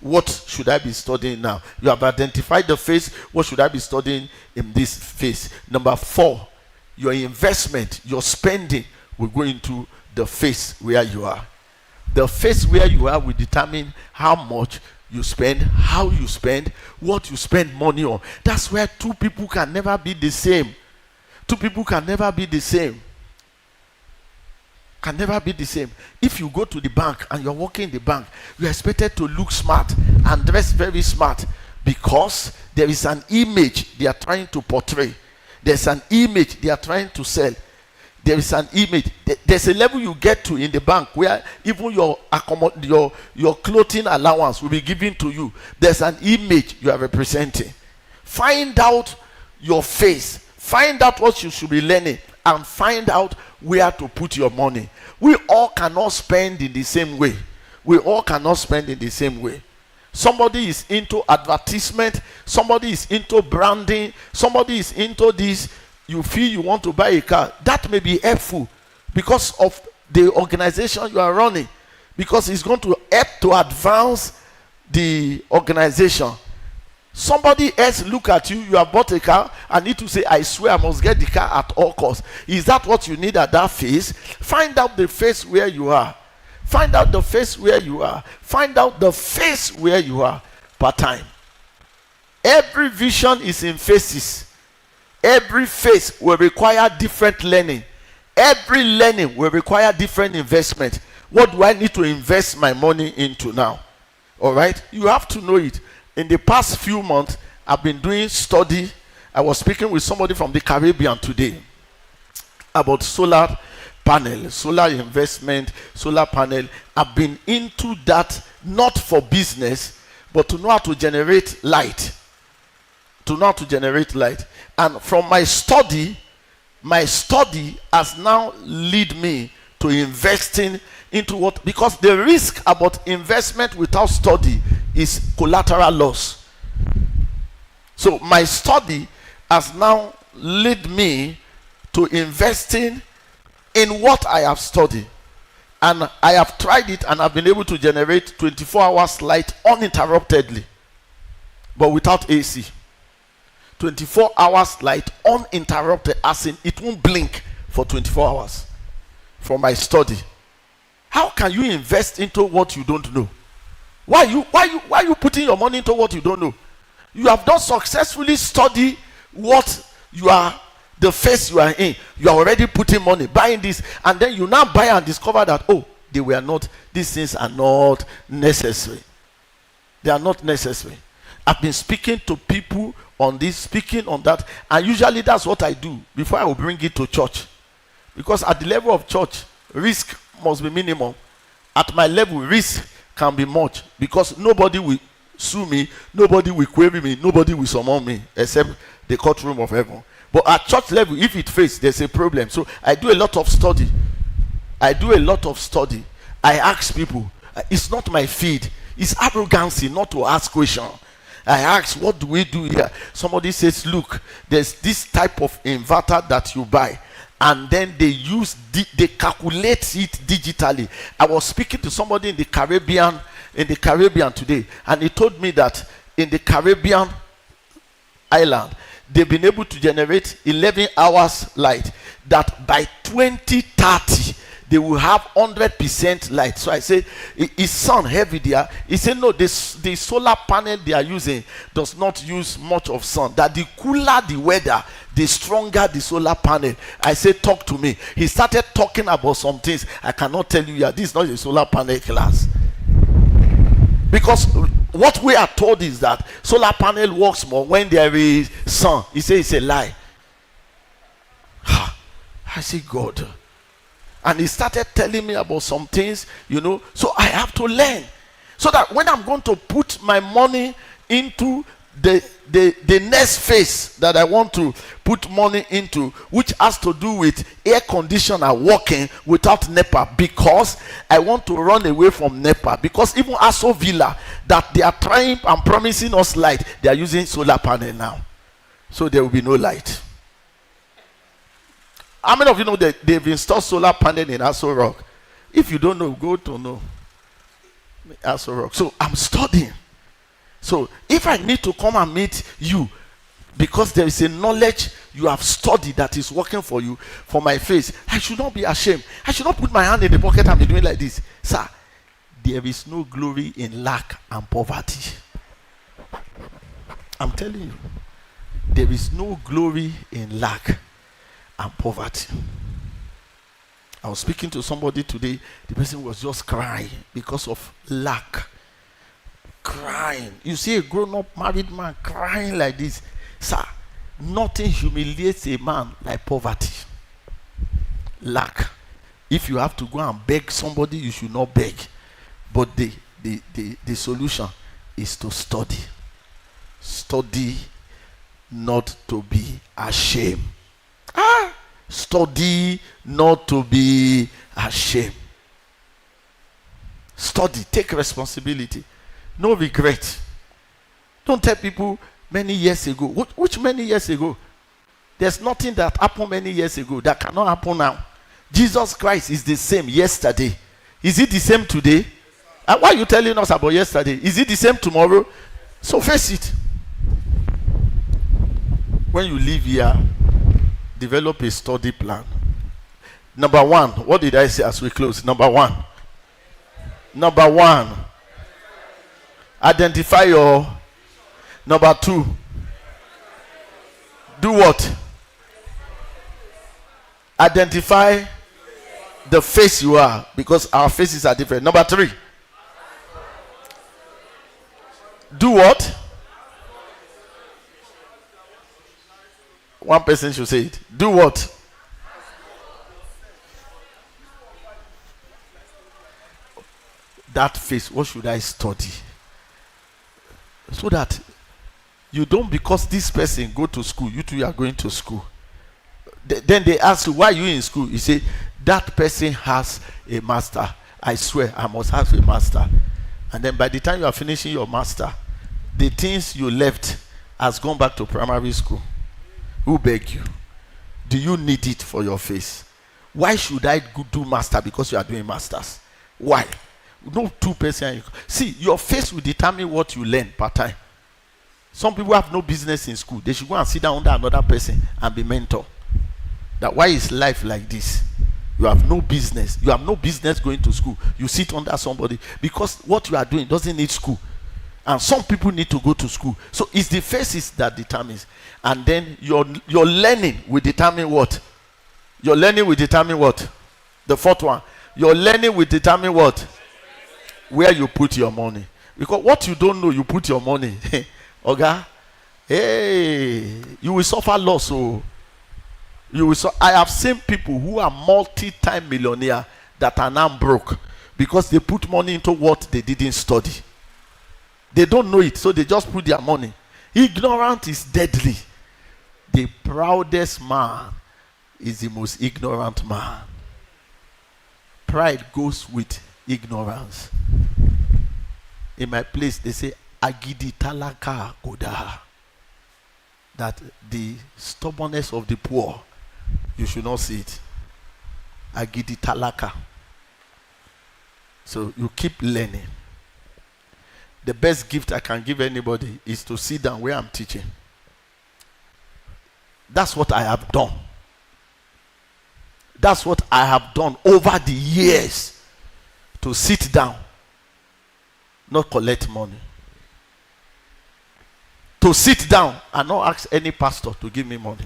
what should I be studying now? You have identified the phase. What should I be studying in this phase? Number 4, your investment, your spending will go into the phase where you are. The phase where you are will determine how much you spend, how you spend, what you spend money on. That's where 2 people can never be the same. 2 people can never be the same. Can never be the same. If you go to the bank and you're working in the bank, you're expected to look smart and dress very smart, because there is an image they are trying to portray. There's an image they are trying to sell. There is an image. There's a level you get to in the bank where even your clothing allowance will be given to you. There's an image you are representing. Find out your face. Find out what you should be learning, and find out where to put your money. We all cannot spend in the same way. We all cannot spend in the same way. Somebody is into advertisement. Somebody is into branding. Somebody is into this. You feel you want to buy a car. That may be helpful because of the organization you are running, because it's going to help to advance the organization. Somebody else look at you, you have bought a car, and need to say, I swear I must get the car at all costs. Is that what you need at that phase? Find out the phase where you are. Find out the phase where you are. Find out the phase where you are per time. Every vision is in phases. Every phase will require different learning. Every learning will require different investment. What do I need to invest my money into now? All right? You have to know it. In the past few months, I've been doing study. I was speaking with somebody from the Caribbean today about solar panel, solar investment, solar panel. I've been into that not for business, but to know how to generate light. To know how to generate light. And from my study has now led me to investing into what, because the risk about investment without study is collateral loss. So my study has now led me to investing in what I have studied. And I have tried it and I've been able to generate 24 hours light uninterruptedly, but without AC. 24 hours light uninterrupted, as in it won't blink for 24 hours for my study. How can you invest into what you don't know? Why are you putting your money into what you don't know? You have not successfully studied what you are, the phase you are in. You are already putting money, buying this, and then you now buy and discover that, oh, these things are not necessary. They are not necessary. I've been speaking to people on this, speaking on that, and usually that's what I do before I will bring it to church. Because at the level of church, risk must be minimum. At my level, risk can be much, because nobody will sue me, nobody will query me, nobody will summon me except the courtroom of heaven. But at church level, if it fails, there's a problem. So I do a lot of study. I ask people. It's not my feed. It's arrogancy not to ask questions. I ask, what do we do here? Somebody says, look, there's this type of inverter that you buy, and then they calculate it digitally. I was speaking to somebody in the Caribbean today, and he told me that in the Caribbean island, they've been able to generate 11 hours light, that by 2030 they will have 100% light. So I said, is sun heavy there? He said, no, the solar panel they are using does not use much of sun. That the cooler the weather, the stronger the solar panel. I said, talk to me. He started talking about some things. I cannot tell you here. This is not a solar panel class. Because what we are told is that solar panel works more when there is sun. He said it's a lie. I say, God. And he started telling me about some things, so I have to learn, so that when I'm going to put my money into the next phase that I want to put money into, which has to do with air conditioner working without NEPA, because I want to run away from NEPA. Because even Aso Villa, that they are trying and promising us light, they are using solar panel now, so there will be no light. How many of you know that they've installed solar panel in Aso Rock? If you don't know, go to know Aso Rock. So I'm studying. So if I need to come and meet you, because there is a knowledge you have studied that is working for you, for my face, I should not be ashamed. I should not put my hand in the pocket and be doing like this. Sir, there is no glory in lack and poverty. I'm telling you, there is no glory in lack and poverty. I was speaking to somebody today. The person was just crying because of lack. Crying. You see a grown-up married man crying like this. Sir, nothing humiliates a man like poverty. Lack. If you have to go and beg somebody, you should not beg. But the solution is to study. Study not to be ashamed. Study not to be ashamed. Study, take responsibility. No regret. Don't tell people many years ago. Which many years ago? There's nothing that happened many years ago that cannot happen now. Jesus Christ is the same yesterday. Is it the same today? And why are you telling us about yesterday? Is it the same tomorrow? So face it. When you leave here, develop a study plan. Number one, what did I say as we close? Number one, identify your. Number two, do what? Identify the face you are, because our faces are different. Number three, do what? One person should say it. Do what? That face, what should I study? So that you don't, because this person go to school, you two are going to school. Then they ask you, why are you in school? You say, that person has a master. I swear, I must have a master. And then by the time you are finishing your master, the things you left has gone back to primary school. Who beg you? Do you need it for your face? Why should I do master? Because you are doing masters. Why? No two person. See, your face will determine what you learn part time. Some people have no business in school. They should go and sit down under another person and be mentor. That why is life like this? You have no business. You have no business going to school. You sit under somebody because what you are doing doesn't need school. And some people need to go to school. So it's the faces that determines. And then your learning will determine what? Your learning will determine what? The fourth one. Your learning will determine what? Where you put your money. Because what you don't know, you put your money. Okay? Hey, you will suffer loss. So I have seen people who are multi-time millionaire that are now broke because they put money into what they didn't study. They don't know it, so they just put their money. Ignorance is deadly. The proudest man is the most ignorant man. Pride goes with ignorance. In my place, they say, Agidi talaka koda. That the stubbornness of the poor, you should not see it. Agidi talaka. So you keep learning. The best gift I can give anybody is to sit down where I'm teaching. That's what I have done. That's what I have done over the years. To sit down, not collect money. To sit down and not ask any pastor to give me money.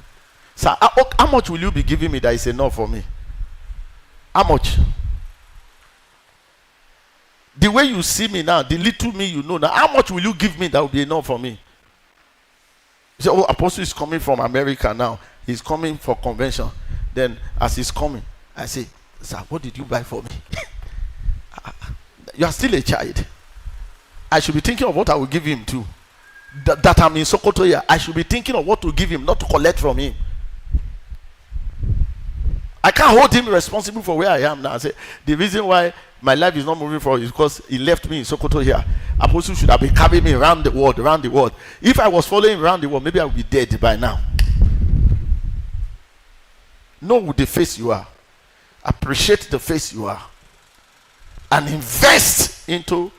Sir, how much will you be giving me that is enough for me? How much? The way you see me now, the little me you know now, how much will you give me that will be enough for me? You say, oh, Apostle is coming from America now. He's coming for convention. Then as he's coming, I say, sir, what did you buy for me? You are still a child. I should be thinking of what I will give him too. That I'm in Sokoto here. I should be thinking of what to give him, not to collect from him. I can't hold him responsible for where I am now. I say, the reason why my life is not moving forward is because he left me in Sokoto here. Apostle should have been carrying me around the world, around the world. If I was following him around the world, maybe I would be dead by now. Know the face you are. Appreciate the face you are. And invest into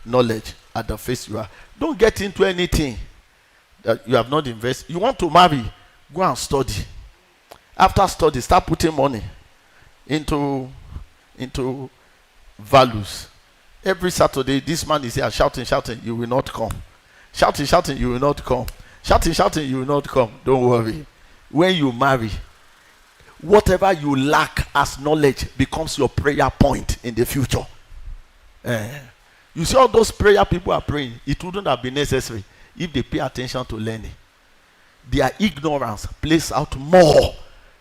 knowledge at the face you are. Don't get into anything that you have not invested. You want to marry, go and study. After study, start putting money into values. Every Saturday, this man is here shouting, you will not come. Shouting, you will not come. Shouting, you will not come. Don't worry. When you marry, whatever you lack as knowledge becomes your prayer point in the future. You see all those prayer people are praying, it wouldn't have been necessary if they pay attention to learning. Their ignorance plays out more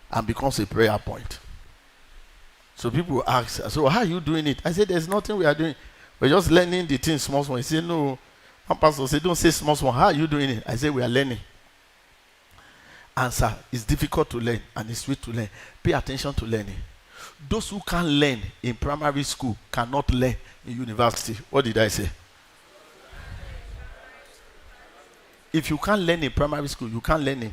and becomes a prayer point. So people ask, so how are you doing it? I said, there's nothing we are doing. We're just learning the things small. He said, no. One pastor said, don't say small. How are you doing it? I said, we are learning. Answer, it's difficult to learn and it's sweet to learn. Pay attention to learning. Those who can't learn in primary school cannot learn in university. What did I say? If you can't learn in primary school, you can't learn in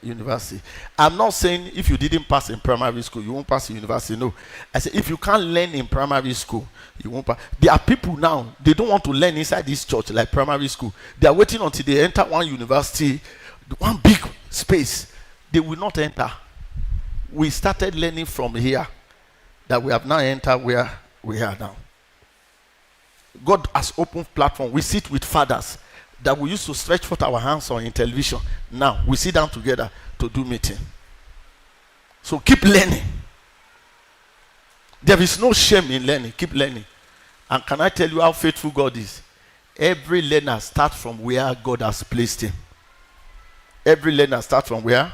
university. I'm not saying if you didn't pass in primary school, you won't pass in university. No. I say if you can't learn in primary school, you won't pass. There are people now, they don't want to learn inside this church like primary school. They are waiting until they enter one university, one big space. They will not enter. We started learning from here that we have now entered where we are now. God has opened platform. We sit with fathers that we used to stretch forth our hands on in television. Now we sit down together to do meeting. So keep learning. There is no shame in learning. Keep learning. And can I tell you how faithful God is? Every learner starts from where God has placed him. Every learner starts from where?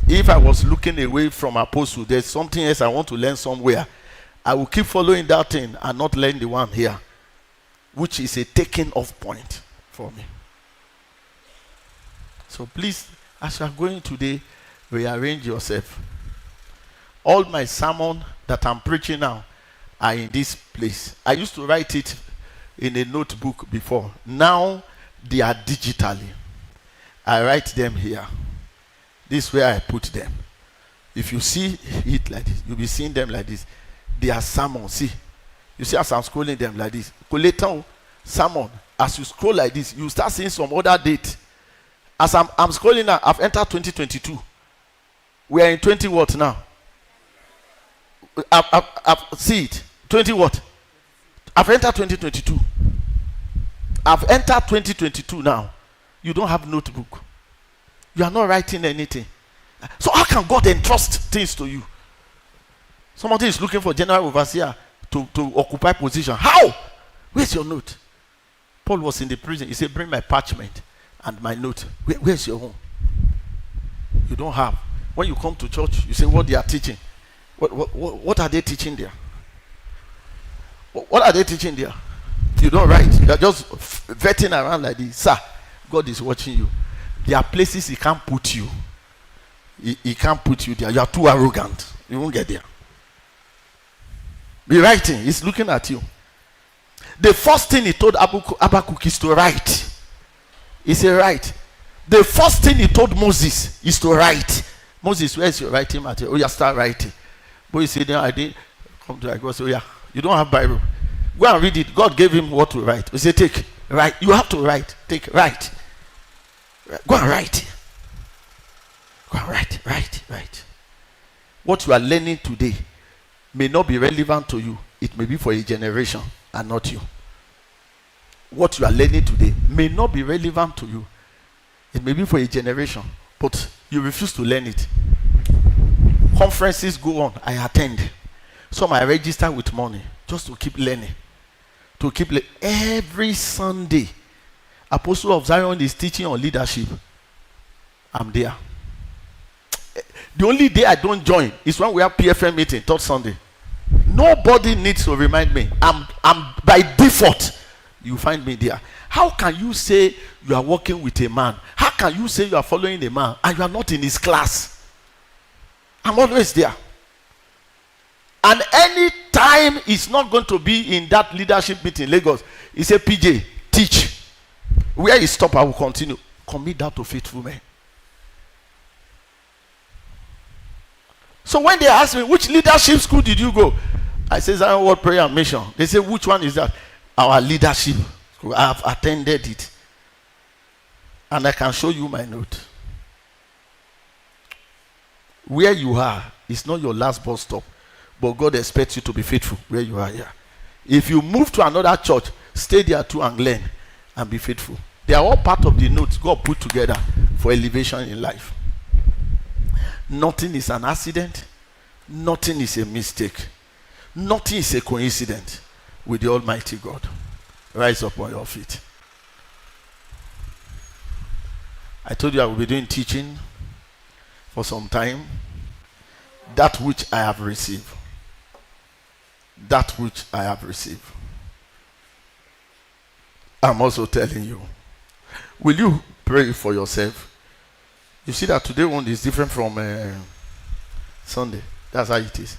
If I was looking away from Apostle, there's something else I want to learn somewhere. I will keep following that thing and not learn the one here, which is a taking off point for me. So please, as you are going today, rearrange yourself. All my sermon that I'm preaching now are in this place. I used to write it in a notebook before. Now they are digitally. I write them here. This is where I put them. If you see it like this, you'll be seeing them like this. They are salmon. See, you see as I'm scrolling them like this. Coleton salmon. As you scroll like this, you start seeing some other date. As I'm scrolling now, I've entered 2022. We are in 20 what now? I've see it. 20 what? I've entered 2022. I've entered 2022 now. You don't have notebook. You are not writing anything. So how can God entrust things to you? Somebody is looking for general overseer to occupy position. How? Where's your note? Paul was in the prison. He said, bring my parchment and my note. Where's your home? You don't have. When you come to church, you say what they are teaching. What are they teaching there? What are they teaching there? You don't write. You are just vetting around like this. Sir, God is watching you. There are places he can't put you. He can't put you there. You are too arrogant. You won't get there. Be writing. He's looking at you. The first thing he told Habakkuk is to write. He said, write. The first thing he told Moses is to write. Moses, where's your writing material? Oh, yeah, start writing. But he said, no, I didn't come to God. So, yeah, you don't have Bible. Go and read it. God gave him what to write. He said, take, write. You have to write. Take, write. Go and write. Go and write. What you are learning today may not be relevant to you. It may be for a generation and not you. What you are learning today may not be relevant to you. It may be for a generation, but you refuse to learn it. Conferences go on. I attend. Some I register with money just to keep learning. Every Sunday, Apostle of Zion is teaching on leadership. I'm there. The only day I don't join is when we have PFM meeting, third Sunday. Nobody needs to remind me. I'm by default. You find me there. How can you say you are working with a man? How can you say you are following a man and you are not in his class? I'm always there. And any time it's not going to be in that leadership meeting in Lagos, he said, PJ, teach. Where he stop, I will continue. Commit that to faithful men. So when they ask me, which leadership school did you go? I say, Zion Word Prayer and Mission. They say, which one is that? Our leadership school. I have attended it. And I can show you my note. Where you are is not your last bus stop. But God expects you to be faithful where you are here. If you move to another church, stay there too and learn and be faithful. They are all part of the notes God put together for elevation in life. Nothing is an accident. Nothing is a mistake. Nothing is a coincidence with the Almighty God. Rise up on your feet. I told you I will be doing teaching for some time. That which I have received. That which I have received. I'm also telling you. Will you pray for yourself? You see that today one is different from Sunday. That's how it is.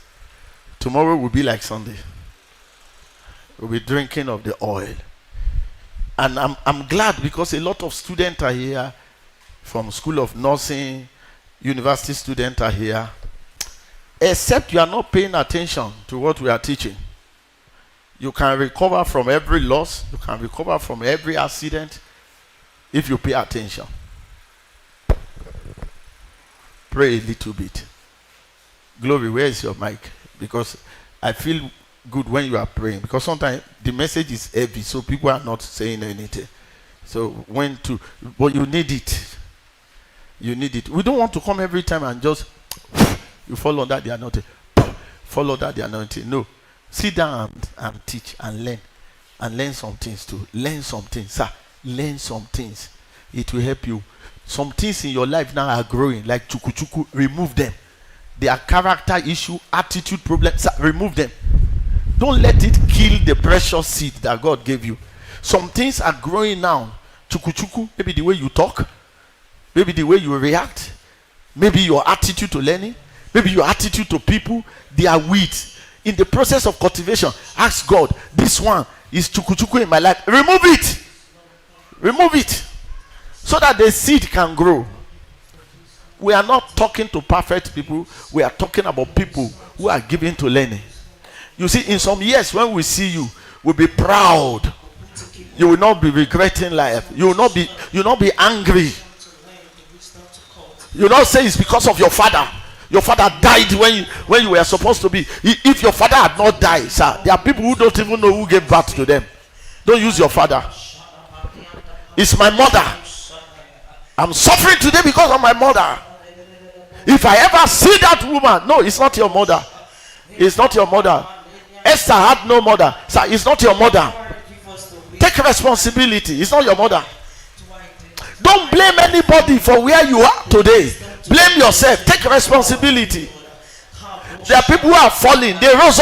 Tomorrow will be like Sunday. We'll be drinking of the oil. And I'm glad because a lot of students are here from School of Nursing, university students are here. Except you are not paying attention to what we are teaching. You can recover from every loss. You can recover from every accident if you pay attention. Pray a little bit. Glory, where is your mic? Because I feel good when you are praying. Because sometimes the message is heavy, so people are not saying anything. So but you need it. You need it. We don't want to come every time and just you follow that the anointing. Follow that the anointing. No. Sit down and teach and learn. And learn some things too. Learn some things. Sir, learn some things. It will help you. Some things in your life now are growing. Like chuku. Remove them. They are character issue, attitude problems. Sir, remove them. Don't let it kill the precious seed that God gave you. Some things are growing now. Chuku. Maybe the way you talk. Maybe the way you react. Maybe your attitude to learning. Maybe your attitude to people. They are weeds. In the process of cultivation, ask God, this one is chuku in my life. Remove it. Remove it. So that the seed can grow. we are not talking to perfect people. We are talking about people who are given to learning. You see, in some years when we see you, we'll be proud. You will not be regretting life. You will not be angry. You will not say it's because of your father. Your father died when you were supposed to be. If your father had not died, sir, there are people who don't even know who gave birth to them. Don't use your father. It's my mother. I'm suffering today because of my mother. If I ever see that woman, no, it's not your mother. It's not your mother. Esther had no mother. Sir, it's not your mother. Take responsibility. It's not your mother. Don't blame anybody for where you are today. Blame yourself. Take responsibility. There are people who are falling. They rose up